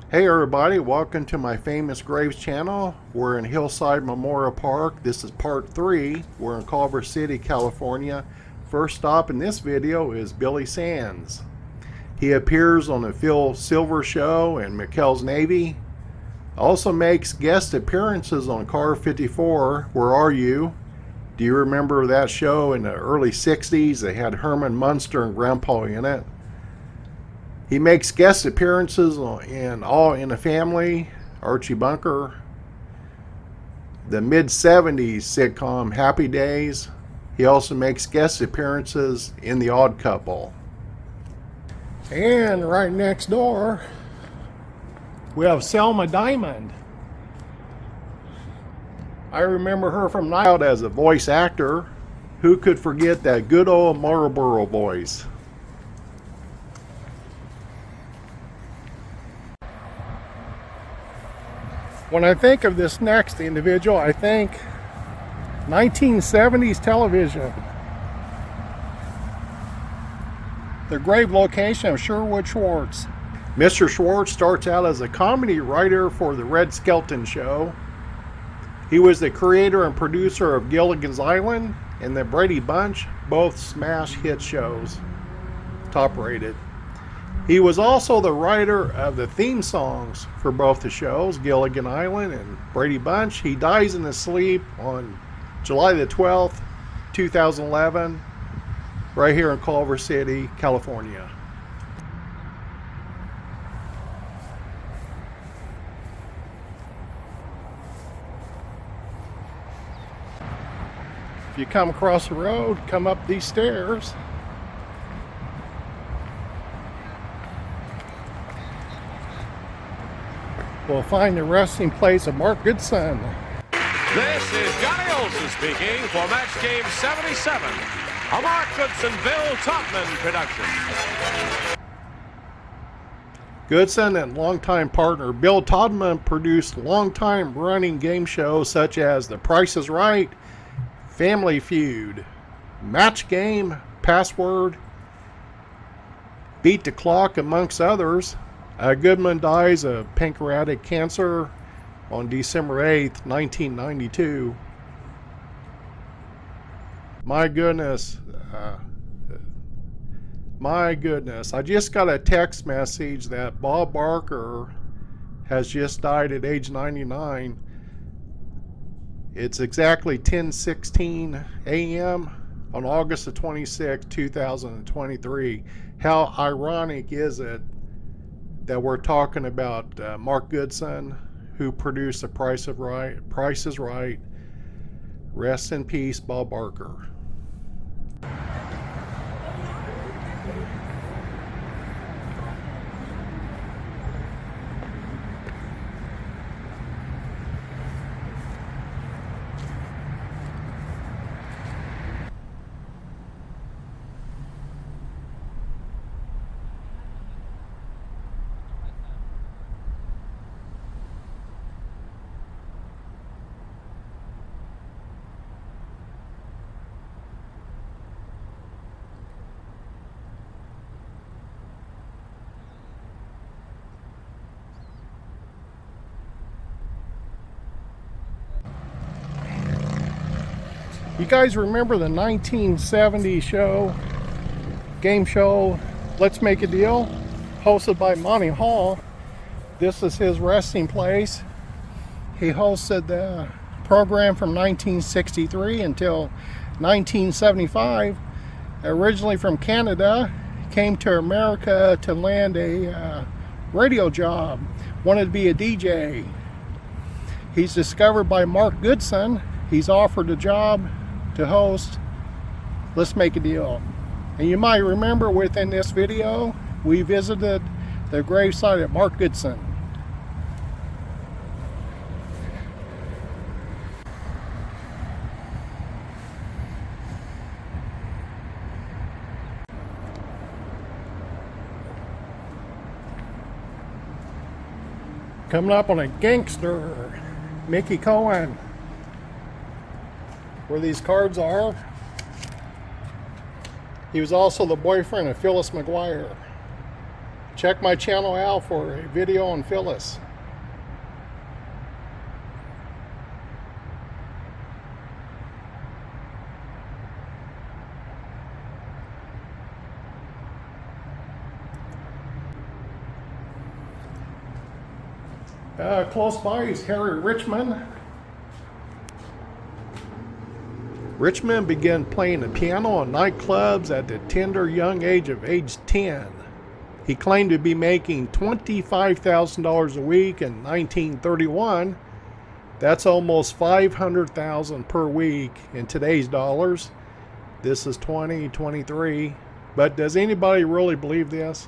Hey everybody, welcome to my famous graves channel. We're in Hillside Memorial Park. This is part 3. We're in Culver City, California. First stop in this video is Billy Sands. He appears on the Phil Silver Show and McHale's Navy. Also makes guest appearances on Car 54, Where Are You? Do you remember that show in the early 60s? They had Herman Munster and Grandpa in it. He makes guest appearances in All in the Family, Archie Bunker, the mid-70s sitcom Happy Days. He also makes guest appearances in The Odd Couple. And right next door, we have Selma Diamond. I remember her from Night Out as a voice actor. Who could forget that good old Marlboro voice? When I think of this next individual, I think 1970s television. The grave location of Sherwood Schwartz. Mr. Schwartz starts out as a comedy writer for the Red Skelton Show. He was the creator and producer of Gilligan's Island and the Brady Bunch, both smash hit shows, top rated. He was also the writer of the theme songs for both the shows, Gilligan Island and Brady Bunch. He dies in his sleep on July the 12th, 2011, right here in Culver City, California. If you come across the road, come up these stairs. We'll find the resting place of Mark Goodson. This is Johnny Olson speaking for match game 77, a Mark Goodson, Bill Todman production. Goodson and longtime partner Bill Todman produced long-time running game shows such as The Price is Right, Family Feud, Match Game, Password, Beat the Clock, amongst others. Goodman dies of pancreatic cancer on December 8th, 1992. My goodness, I just got a text message that Bob Barker has just died at age 99. It's exactly 10:16 a.m. on August the 26th, 2023. How ironic is it that we're talking about Mark Goodson, who produced The Price is Right. Rest in peace, Bob Barker. You guys remember the 1970 show, game show, Let's Make a Deal, hosted by Monty Hall? This is his resting place. He hosted the program from 1963 until 1975. Originally from Canada, came to America to land a radio job. Wanted to be a DJ. He's discovered by Mark Goodson. He's offered a job to host Let's Make a Deal. And you might remember within this video, we visited the gravesite of Mark Goodson. Coming up on a gangster, Mickey Cohen. Where these cards are. He was also the boyfriend of Phyllis McGuire. Check my channel out for a video on Phyllis. Close by is Harry Richman. Richman began playing the piano in nightclubs at the tender young age of age 10. He claimed to be making $25,000 a week in 1931. That's almost $500,000 per week in today's dollars. This is 2023. But does anybody really believe this?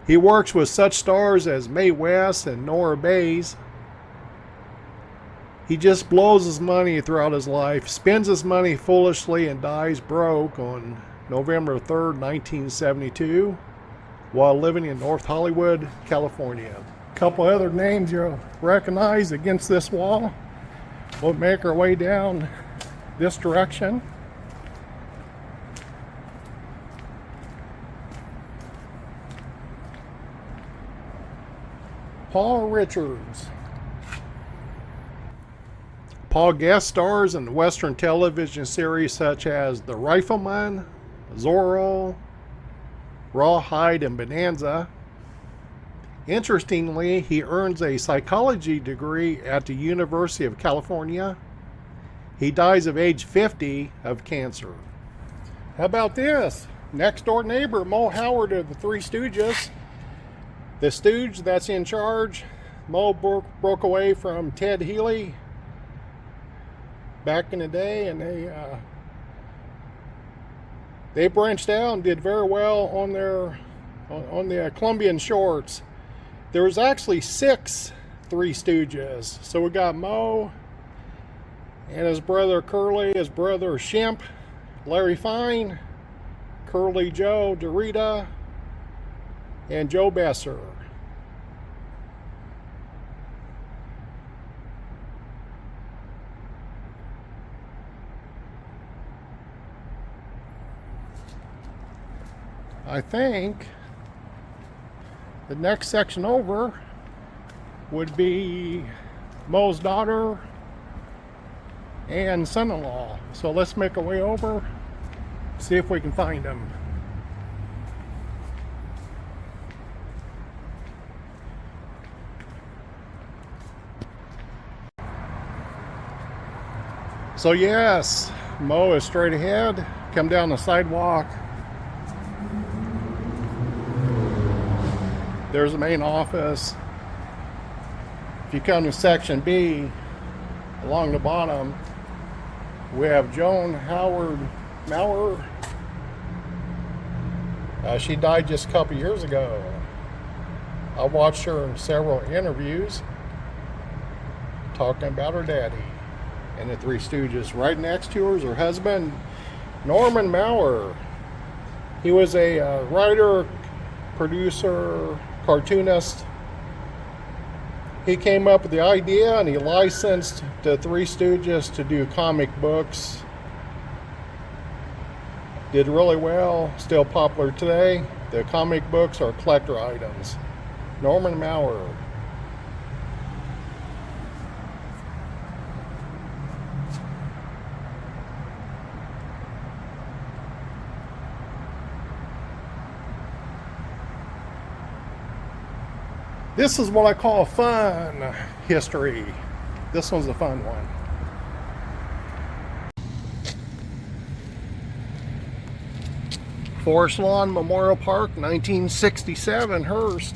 He works with such stars as Mae West and Nora. He just blows his money throughout his life, spends his money foolishly, and dies broke on November 3rd, 1972, while living in North Hollywood, California. A couple other names you'll recognize against this wall. We'll make our way down this direction. Paul Richards. Paul guest stars in Western television series such as The Rifleman, Zorro, Rawhide, and Bonanza. Interestingly, he earns a psychology degree at the University of California. He dies of age 50 of cancer. How about this? Next door neighbor, Mo Howard of the Three Stooges. The stooge that's in charge. Mo broke away from Ted Healy back in the day, and they branched out and did very well on the Colombian shorts. There was actually 6 Three Stooges. So we got Mo and his brother Curly, his brother Shemp, Larry Fine, Curly Joe, Dorita, and Joe Besser. I think the next section over would be Mo's daughter and son-in-law. So let's make our way over, see if we can find them. So yes, Mo is straight ahead. Come down the sidewalk. There's the main office. If you come to section B, along the bottom, we have Joan Howard Maurer. She died just a couple years ago. I watched her in several interviews talking about her daddy and the Three Stooges. Right next to her is her husband, Norman Maurer. He was a writer, producer, cartoonist. He came up with the idea and he licensed the Three Stooges to do comic books. Did really well, still popular today. The comic books are collector items. Norman Maurer. This is what I call fun history. This one's a fun one. Forest Lawn Memorial Park, 1967, Hearst.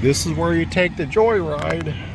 This is where you take the joyride.